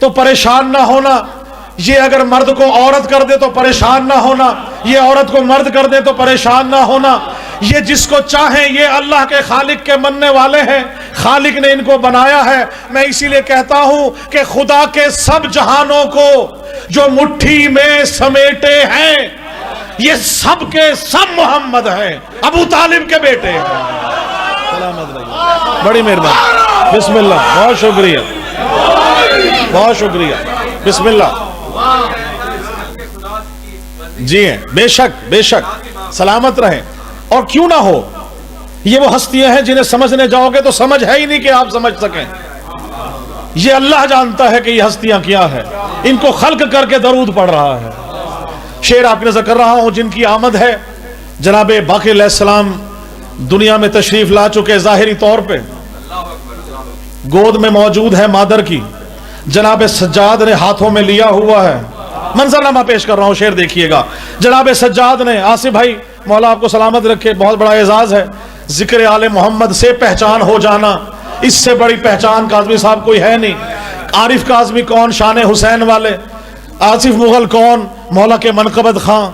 تو پریشان نہ ہونا، یہ اگر مرد کو عورت کر دے تو پریشان نہ ہونا، یہ عورت کو مرد کر دے تو پریشان نہ ہونا، یہ جس کو چاہیں، یہ اللہ کے خالق کے مننے والے ہیں، خالق نے ان کو بنایا ہے۔ میں اسی لیے کہتا ہوں کہ خدا کے سب جہانوں کو جو مٹھی میں سمیٹے ہیں، یہ سب کے سب محمد ہیں، ابو طالب کے بیٹے ہیں۔ سلامت رہیے، بڑی مہربانی، بسم اللہ، بہت شکریہ، بہت شکریہ، بسم اللہ۔ جی ہیں، بے شک بے شک، سلامت رہیں۔ اور کیوں نہ ہو، یہ وہ ہستیاں ہیں جنہیں سمجھنے جاؤ گے تو سمجھ ہے ہی نہیں کہ آپ سمجھ سکیں۔ یہ اللہ جانتا ہے کہ یہ ہستیاں کیا ہے، ان کو خلق کر کے درود پڑھ رہا ہے۔ شعر آپ نظر کر رہا ہوں جن کی آمد ہے، جناب باقر علیہ السلام دنیا میں تشریف لا چکے، ظاہری طور پہ گود میں موجود ہے مادر کی، جناب سجاد نے ہاتھوں میں لیا ہوا ہے۔ منظرنامہ پیش کر رہا ہوں، شعر دیکھیے گا۔ جناب سجاد نے، آصف بھائی مولا آپ کو سلامت رکھے، بہت بڑا اعزاز ہے، ذکر آل محمد سے پہچان ہو جانا، اس سے بڑی پہچان کاظمی صاحب کوئی ہے نہیں۔ عارف کاظمی کون، شان حسین والے، آصف مغل کون، مولا کے منقبت خان،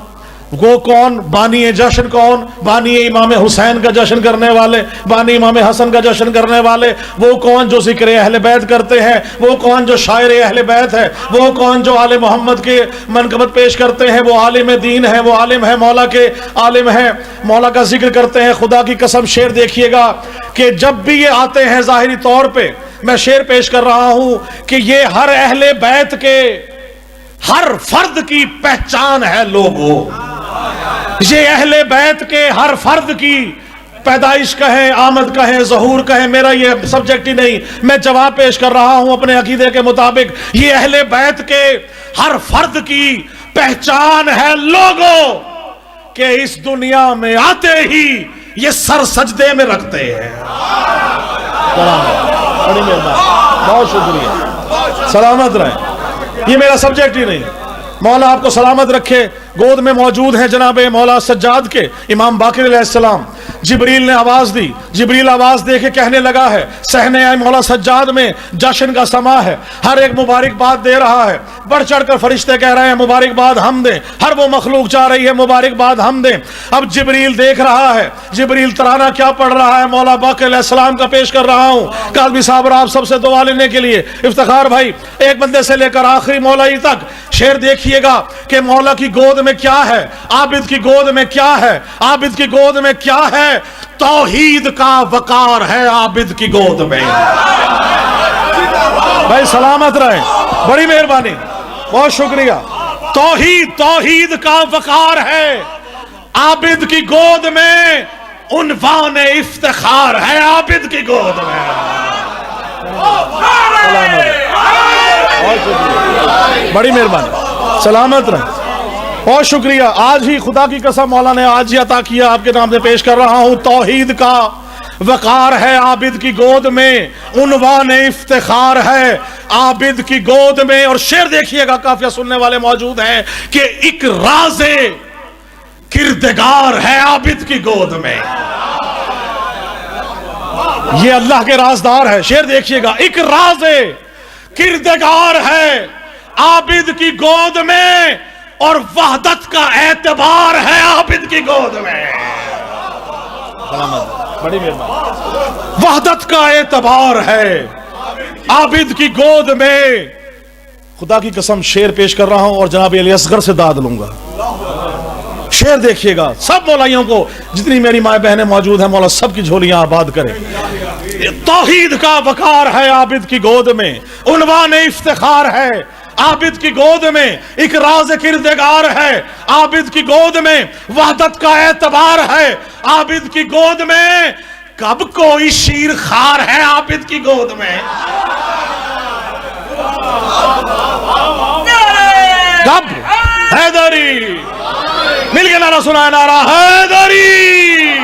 وہ کون، بانی جشن کون، بانی امام حسین کا جشن کرنے والے، بانی امام حسن کا جشن کرنے والے، وہ کون جو ذکر اہل بیت کرتے ہیں، وہ کون جو شاعر اہل بیت ہے، وہ کون جو آل محمد کے منقبت پیش کرتے ہیں، وہ عالم دین ہے، وہ عالم ہے، مولا کے عالم ہے، مولا کا ذکر کرتے ہیں۔ خدا کی قسم شعر دیکھیے گا کہ جب بھی یہ آتے ہیں ظاہری طور پہ، میں شعر پیش کر رہا ہوں کہ یہ ہر اہل بیت کے ہر فرد کی پہچان ہے لوگوں، یہ اہل بیت کے ہر فرد کی پیدائش کہیں، آمد کہیں، ظہور کہیں، میرا یہ سبجیکٹ ہی نہیں، میں جواب پیش کر رہا ہوں اپنے عقیدے کے مطابق۔ یہ اہل بیت کے ہر فرد کی پہچان ہے لوگوں کہ اس دنیا میں آتے ہی یہ سر سجدے میں رکھتے ہیں۔ بڑی مہربانی، بہت شکریہ، سلامت رہیں، یہ میرا سبجیکٹ ہی نہیں۔ مولا آپ کو سلامت رکھے، گود میں موجود ہیں جناب مولا سجاد کے امام باقر علیہ السلام۔ جبریل نے آواز دی، جبریل آواز دے کے کہنے لگا ہے صحنہ مولا سجاد میں جشن کا سما ہے، ہر ایک مبارکباد دے رہا ہے، بڑھ چڑھ کر فرشتے کہہ رہے ہیں مبارکباد ہم دیں، ہر وہ مخلوق چاہ رہی ہے مبارکباد ہم دیں۔ اب جبریل دیکھ رہا ہے، جبریل ترانہ کیا پڑھ رہا ہے، مولا باقر علیہ السلام کا پیش کر رہا ہوں کاظمی صاحب اور آپ سب سے دعا لینے کے لیے۔ افتخار بھائی، ایک بندے سے لے کر آخری مولائی تک شعر دیکھیے گا کہ مولا کی گود میں کیا ہے، عابد کی گود میں کیا ہے، عابد کی گود میں کیا ہے، توحید کا وقار ہے عابد کی گود میں۔ بھائی سلامت رہیں، بڑی مہربانی، بہت شکریہ۔ توحید کا وقار ہے عابد کی گود میں، عنوان افتخار ہے عابد کی گود میں۔ بڑی مہربانی، سلامت رہیں، بہت شکریہ۔ آج ہی خدا کی قسم مولا نے آج ہی عطا کیا، آپ کے نام سے پیش کر رہا ہوں۔ توحید کا وقار ہے عابد کی گود میں، عنوان افتخار ہے عابد کی گود میں۔ اور شعر دیکھیے گا، کافیہ سننے والے موجود ہیں، کہ ایک راز کردگار ہے عابد کی گود میں، یہ اللہ کے رازدار ہے۔ شعر دیکھیے گا، ایک راز کردگار ہے عابد کی گود میں، اور وحدت کا اعتبار ہے عابد کی گود میں۔ بڑی مہربانی، وحدت کا اعتبار ہے عابد کی گود میں۔ خدا کی قسم شعر پیش کر رہا ہوں اور جناب علی اصغر سے داد لوں گا۔ شعر دیکھیے گا، سب مولائیوں کو، جتنی میری مائیں بہنیں موجود ہیں، مولا سب کی جھولیاں آباد کرے۔ توحید کا وقار ہے عابد کی گود میں، عنوان افتخار ہے عابد کی گود میں، ایک راز کردگار ہے عابد کی گود میں، وحدت کا اعتبار ہے عابد کی گود میں۔ کب کوئی شیر خار ہے عابد کی گود میں، کب؟ حیدری، مل کے نعرہ سنائے، نعرہ حیدری۔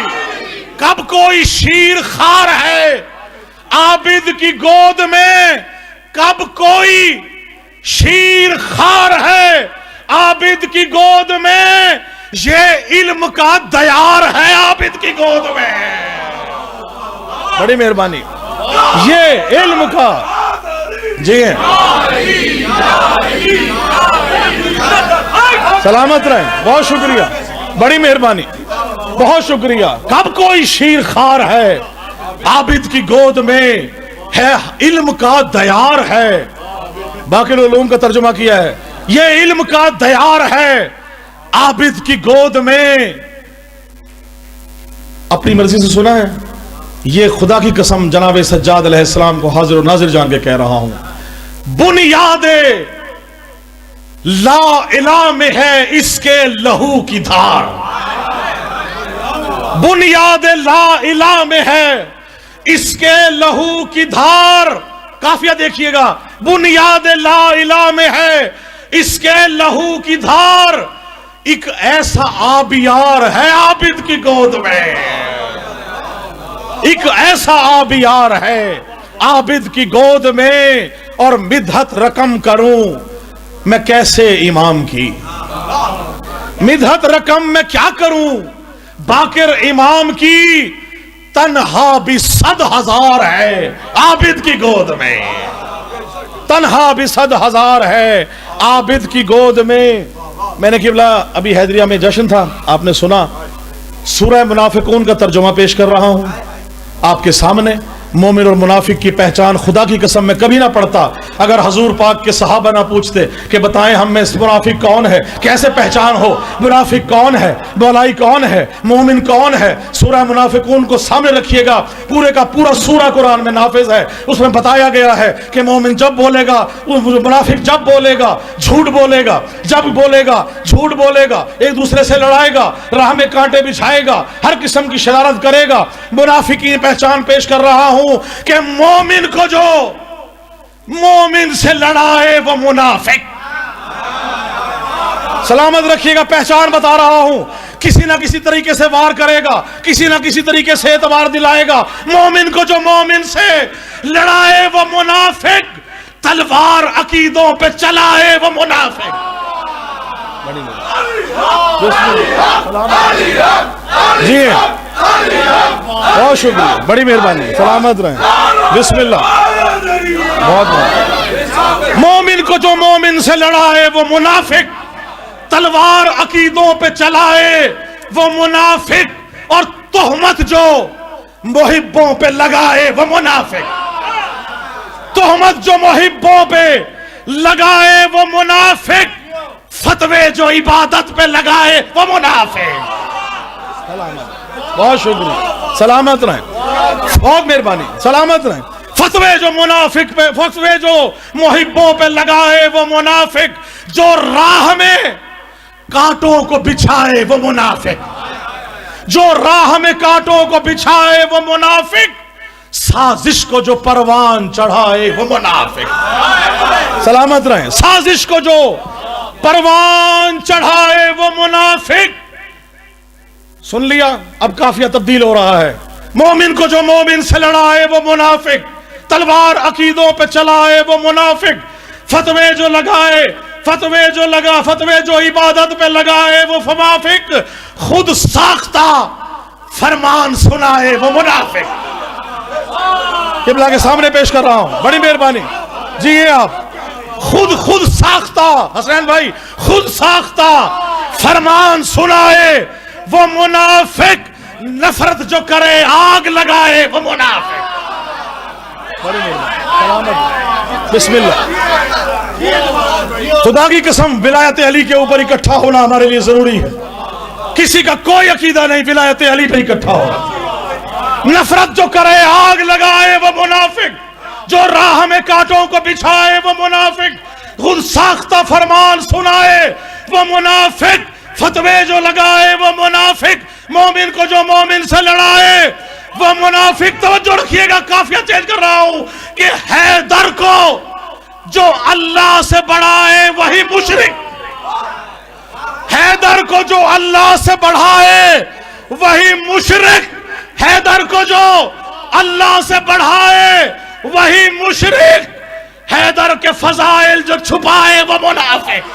کب کوئی شیر خار ہے عابد کی گود میں، کب کوئی شیر خار ہے عابد کی گود میں، یہ علم کا دیار ہے عابد کی گود میں۔ بڑی مہربانی، یہ علم کا، جی ہیں، سلامت رہیں، بہت شکریہ، بڑی مہربانی، بہت شکریہ۔ کب کوئی شیر خوار ہے عابد کی گود میں ہے، علم کا دیار ہے۔ باقی علوم کا ترجمہ کیا ہے، یہ علم کا دیار ہے عابد کی گود میں۔ اپنی مرضی سے سنا ہے، یہ خدا کی قسم جناب سجاد علیہ السلام کو حاضر و ناظر جان کے کہہ رہا ہوں، بنیاد لا الہ میں ہے اس کے لہو کی دھار۔ بنیاد لا الہ میں ہے اس کے لہو کی دھار۔ کافیہ دیکھیے گا، بنیاد لا الہ میں ہے اس کے لہو کی دھار، ایک ایسا آبیار ہے عابد کی گود میں، ایک ایسا آبیار ہے عابد کی گود میں، اور مدحت رقم کروں میں کیسے امام کی، مدحت رقم میں کیا کروں باقر امام کی، تنہا بھی 100,000 ہے عابد کی گود میں، تنہا بھی 100,000 ہے عابد کی گود میں۔ میں نے قبلہ ابھی حیدریہ میں جشن تھا، آپ نے سنا، سورہ منافقون کا ترجمہ پیش کر رہا ہوں آپ کے سامنے۔ مومن اور منافق کی پہچان خدا کی قسم میں کبھی نہ پڑتا اگر حضور پاک کے صحابہ نہ پوچھتے کہ بتائیں ہم میں منافق کون ہے، کیسے پہچان ہو، منافق کون ہے، مولائی کون ہے، مومن کون ہے۔ سورہ منافقون کو سامنے رکھیے گا، پورے کا پورا سورہ قرآن میں نافذ ہے، اس میں بتایا گیا ہے کہ مومن جب بولے گا، منافق جب بولے گا جھوٹ بولے گا، جب بولے گا جھوٹ بولے گا، ایک دوسرے سے لڑائے گا، راہ میں کانٹے بچھائے گا، ہر قسم کی شرارت کرے گا۔ منافق کی پہچان پیش کر رہا ہوں کہ مومن کو جو مومن سے لڑائے وہ منافق۔ سلامت رکھیے گا، پہچان بتا رہا ہوں، کسی نہ کسی طریقے سے وار کرے گا، کسی نہ کسی طریقے سے اعتبار دلائے گا۔ مومن کو جو مومن سے لڑائے وہ منافق، تلوار عقیدوں پہ چلائے وہ منافق۔ جی بہت شکریہ، بڑی مہربانی، سلامت رہیں، بسم اللہ۔ بہت بہت مومن کو جو مومن سے لڑائے وہ منافق، تلوار عقیدوں پہ چلائے وہ منافق، اور تہمت جو محبوں پہ لگائے وہ منافق، تہمت جو محبوں پہ لگائے وہ منافق، فتوے جو عبادت پہ لگائے وہ منافق۔ بہت شکریہ، سلامت رہیں، بہت مہربانی، سلامت رہیں۔ فتوے جو منافق پہ، فتوے جو محبوں پہ لگائے وہ منافق، جو راہ میں کانٹوں کو بچھائے وہ منافق، جو راہ میں کانٹوں کو بچھائے وہ منافق، سازش کو جو پروان چڑھائے وہ منافق۔ سلامت رہیں، سازش کو جو پروان چڑھائے وہ منافق۔ سن لیا، اب قافیہ تبدیل ہو رہا ہے۔ مومن کو جو مومن سے لڑائے وہ منافق، تلوار عقیدوں پہ چلائے وہ منافق، فتوے جو لگائے، فتوے جو عبادت پہ لگائے وہ منافق، خود ساختہ فرمان سنائے وہ منافق۔ قبلہ کے سامنے پیش کر رہا ہوں، بڑی مہربانی۔ جی یہ آپ خود ساختہ، حسین بھائی، خود ساختہ فرمان سنائے وہ منافق، نفرت جو کرے آگ لگائے وہ منافق۔ بسم اللہ۔ خدا کی قسم، ولایت علی کے اوپر اکٹھا ہونا ہمارے لیے ضروری ہے۔ کسی کا کوئی عقیدہ نہیں، ولایت علی پہ اکٹھا ہونا۔ نفرت جو کرے آگ لگائے وہ منافق، جو راہ میں کانٹوں کو بچھائے وہ منافق، خود ساختہ فرمان سنائے وہ منافق، فتوے جو لگائے وہ منافق، مومن کو جو مومن سے لڑائے وہ منافق۔ توجہ رکھیے گا، قافیہ چینج کر رہا ہوں کہ حیدر کو جو اللہ سے بڑھائے وہی مشرک، حیدر کو جو اللہ سے بڑھائے وہی مشرک، حیدر کو جو اللہ سے بڑھائے وہی مشرک، حیدر کے فضائل جو چھپائے وہ منافق۔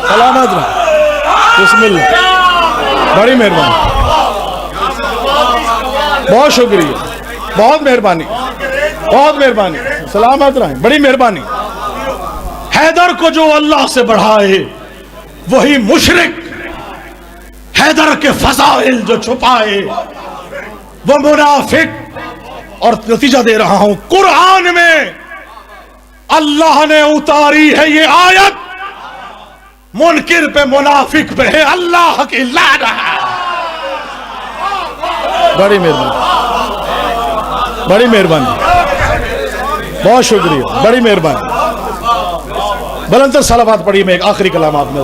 سلامت رہا، بسم اللہ، بڑی مہربانی، بہت شکریہ، بہت مہربانی، بہت مہربانی۔ سلامت رہیں، بڑی مہربانی. حیدر کو جو اللہ سے بڑھائے وہی مشرک، حیدر کے فضائل جو چھپائے وہ منافق. اور نتیجہ دے رہا ہوں، قرآن میں اللہ نے اتاری ہے یہ آیت، منکر پہ منافق پہ ہے اللہ کی لعنت. بڑی مہربانی، بڑی مہربانی، بہت شکریہ، بڑی مہربانی. بلندر صلوات پڑھی. میں ایک آخری کلام آپ نے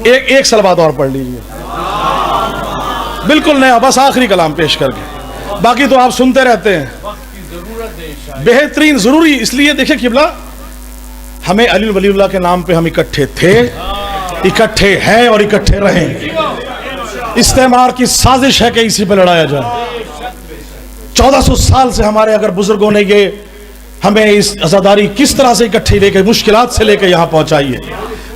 ایک صلوات اور پڑھ لیجیے، بالکل نیا، بس آخری کلام پیش کر کے، باقی تو آپ سنتے رہتے ہیں. بہترین ضروری اس لیے دیکھیں قبلہ، ہمیں علی ولی اللہ کے نام پہ ہم اکٹھے تھے، اکٹھے ہیں اور اکٹھے رہیں گے. استعمار کی سازش ہے کہ اسی پہ لڑایا جائے. 1400 سال سے ہمارے اگر بزرگوں نے یہ ہمیں اس عزاداری کس طرح سے اکٹھی لے کے مشکلات سے لے کے یہاں پہنچائی ہے،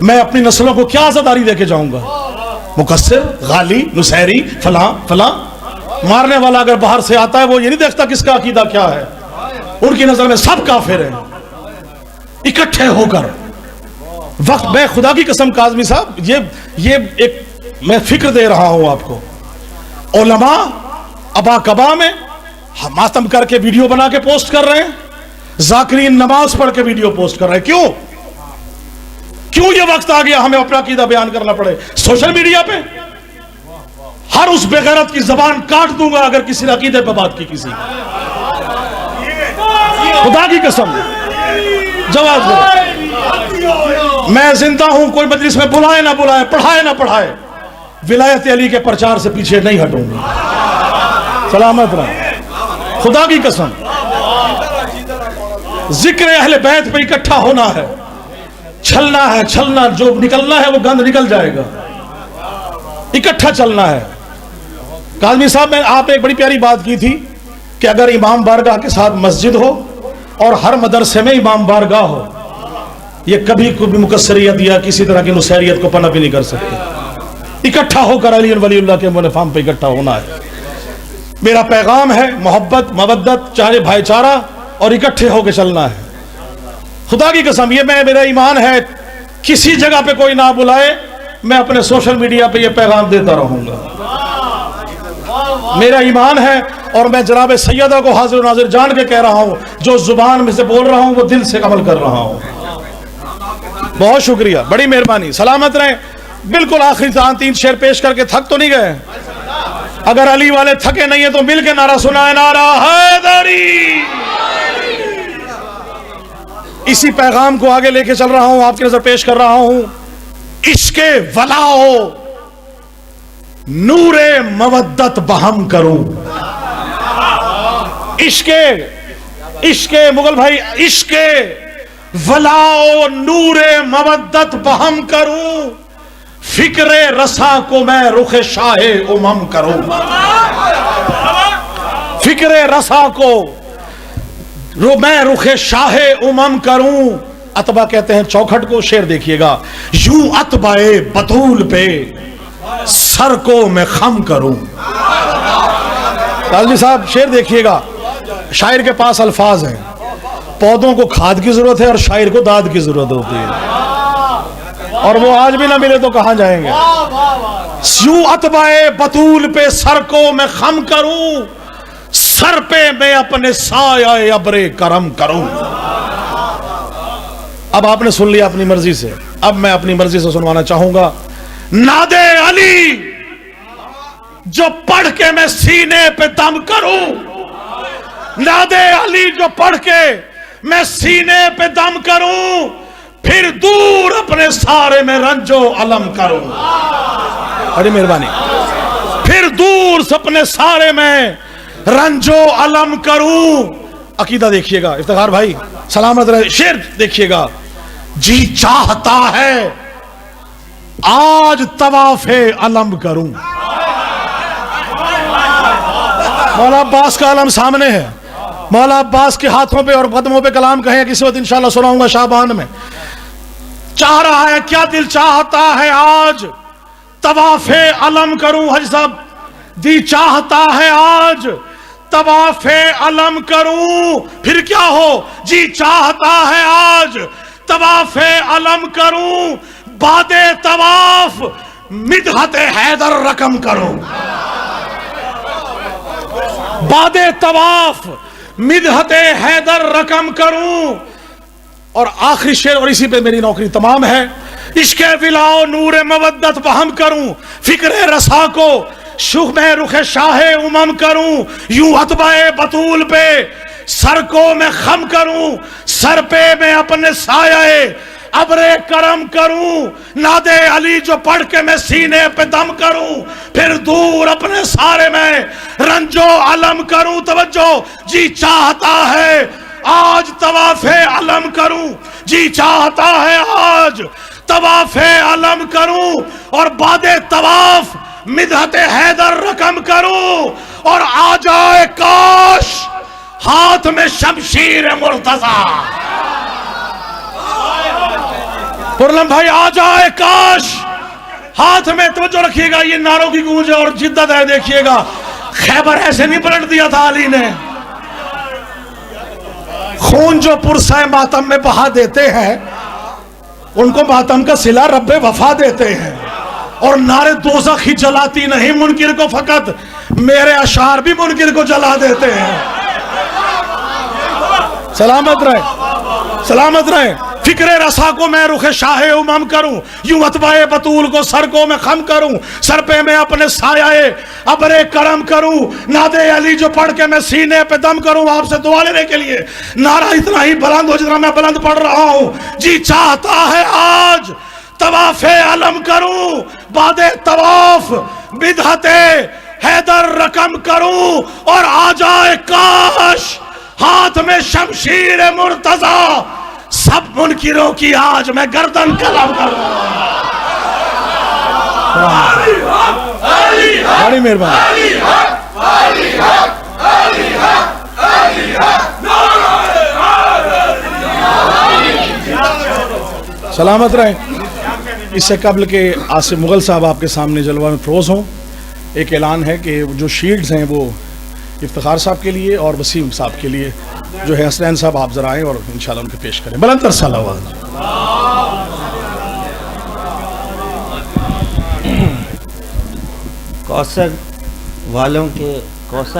میں اپنی نسلوں کو کیا عزاداری دے کے جاؤں گا؟ مقصر، غالی، نصیری، فلاں فلاں. مارنے والا اگر باہر سے آتا ہے وہ یہ نہیں دیکھتا کس کا عقیدہ کیا ہے، ان کی نظر میں سب کافر ہیں. اکٹھے ہو کر وقت، میں خدا کی قسم کاظمی صاحب یہ ایک میں فکر دے رہا ہوں آپ کو. علماء ابا کبا میں ماتم کر کے ویڈیو بنا کے پوسٹ کر رہے ہیں، ذاکرین نماز پڑھ کے ویڈیو پوسٹ کر رہے ہیں. کیوں یہ وقت آ گیا ہمیں اپنا عقیدہ بیان کرنا پڑے سوشل میڈیا پہ؟ ہر اس بے غیرت کی زبان کاٹ دوں گا اگر کسی عقیدے پہ بات کی کسی. خدا کی قسم جواز دے. میں زندہ ہوں، کوئی مجلس میں بلائے نہ بلائے، پڑھائے نہ پڑھائے، ولایت علی کے پرچار سے پیچھے نہیں ہٹوں گا. سلامت رہے. خدا کی قسم ذکر اہل بیت پہ اکٹھا ہونا ہے، چھلنا ہے، چھلنا جو نکلنا ہے وہ گند نکل جائے گا. اکٹھا چلنا ہے. کاظمی صاحب میں آپ نے ایک بڑی پیاری بات کی تھی کہ اگر امام بارگاہ کے ساتھ مسجد ہو اور ہر مدرسے میں امام بارگاہ ہو، یہ کبھی کوئی مقصریت یا کسی طرح کی نصیریت کو پناہ بھی نہیں کر سکتے. اکٹھا ہو کر علی ولی اللہ کے منفام پہ اکٹھا ہونا ہے. میرا پیغام ہے محبت، مودت، چاہے بھائی چارہ، اور اکٹھے ہو کے چلنا ہے. خدا کی قسم یہ میرا ایمان ہے، کسی جگہ پہ کوئی نہ بلائے میں اپنے سوشل میڈیا پہ یہ پیغام دیتا رہوں گا. میرا ایمان ہے اور میں جناب سیدہ کو حاضر و ناظر جان کے کہہ رہا ہوں، جو زبان میں سے بول رہا ہوں وہ دل سے عمل کر رہا ہوں. بہت شکریہ، بڑی مہربانی. سلامت رہیں. بالکل آخری 3 شعر پیش کر کے تھک تو نہیں گئے؟ اگر علی والے تھکے نہیں ہیں تو مل کے نعرہ سنائے، نعرہ حیدری. اسی پیغام کو آگے لے کے چل رہا ہوں، آپ کی نظر پیش کر رہا ہوں. عشق ولاؤ نور مودت بہم کروں. عشق مغل بھائی، عشق ولاؤ نور مودت بہم کروں، فکر رسا کو میں رخ شاہ امم کروں. فکر رسا کو میں رخ شاہ امم کروں. اتبا کہتے ہیں چوکھٹ کو. شعر دیکھیے گا، یوں اتبائے بطول پہ سر کو میں خم کروں. کاظمی صاحب شعر دیکھیے گا، شاعر کے پاس الفاظ ہیں، پودوں کو کھاد کی ضرورت ہے اور شاعر کو داد کی ضرورت ہوتی ہے، اور وہ آج بھی نہ ملے تو کہاں جائیں گے. یوں اتبائے بطول پہ سر کو میں خم کروں، سر پہ میں اپنے سایہ ابر کرم کروں. اب آپ نے سن لیا اپنی مرضی سے، اب میں اپنی مرضی سے سنوانا چاہوں گا. ناد علی جو پڑھ کے میں سینے پہ دم کروں، ناد علی جو پڑھ کے میں سینے پہ دم کروں، پھر دور اپنے سارے میں رنج و علم کروں. بڑی مہربانی. پھر دور اپنے سارے میں رنج و علم کروں. عقیدہ دیکھیے گا افتخار بھائی، سلامت رہے. شعر دیکھیے گا، جی چاہتا ہے آج طواف علم کروں. مولا عباس کا علم سامنے ہے. مولا عباس کے ہاتھوں پہ اور قدموں پہ کلام کہیں کسی وقت انشاءاللہ سناؤں گا شعبان میں. چاہ رہا ہے کیا دل چاہتا ہے آج طواف علم کروں. حج صاحب دی چاہتا ہے آج طواف علم کروں، پھر کیا ہو؟ جی چاہتا ہے آج طواف علم کروں، بعد طواف مدحت حیدر رقم کروں، بعد طواف مدحت حیدر رقم کروں۔ اور آخری شعر، اور اسی پہ میری نوکری تمام ہے۔ عشق ولاؤ نور مودت بہم کروں، فکر رسا کو شوخ میں رخ شاہ امم کروں، یوں اتباع بطول پہ سر کو میں خم کروں، سر پہ میں اپنے سایہ ابر کرم کروں، ناد علی جو پڑھ کے میں سینے پہ دم کروں، پھر دور اپنے سارے میں رنجو علم کروں۔ توجہ، جی چاہتا ہے آج طواف علم کروں، جی چاہتا ہے آج طواف علم کروں، اور بعد طواف مدحت حیدر رقم کروں، اور آ جائے کاش ہاتھ میں شمشیر مرتضی، پرلم بھائی آ جائے کاش ہاتھ میں، توجہ رکھیے گا یہ نعروں کی گونج اور جدت ہے، دیکھیے گا خیبر ایسے نہیں پلٹ دیا تھا علی نے، خون جو پرسہ ماتم میں بہا دیتے ہیں ان کو ماتم کا صلہ رب وفا دیتے ہیں، اور نعرے دوزخ ہی جلاتی نہیں منکر کو، فقط میرے اشعار بھی منکر کو جلا دیتے ہیں۔ سلامت رہے، سلامت رہے۔ فکر رسا کو میں رخ شاہ امم کروں، یوں اتباع بطول کو سر کو میں خم کروں، سر پہ میں اپنے سایہ ابر کرم کروں، ناد علی جو پڑھ کے میں سینے پہ دم کروں۔ آپ سے دعا لینے کے لیے نعرہ اتنا ہی بلند ہو جتنا میں بلند پڑھ رہا ہوں۔ جی چاہتا ہے آج طواف علم کروں، بعد طواف بدحت حیدر رقم کروں، اور آ جائے کاش ہاتھ میں شمشیر مرتضی، سب منکروں کی آج میں گردن قلم کروں۔ بڑی مہربانی۔ سلامت رہیں۔ اس سے قبل کہ آصف مغل صاحب آپ کے سامنے جلوہ میں فروز ہوں، ایک اعلان ہے کہ جو شیلڈز ہیں وہ افتخار صاحب کے لیے اور وسیم صاحب کے لیے جو ہے، حسنین صاحب آپ ذرا آئیں اور انشاءاللہ ان کو پیش کریں۔ بلند تر صلوات۔ کوثر والوں کے کوثر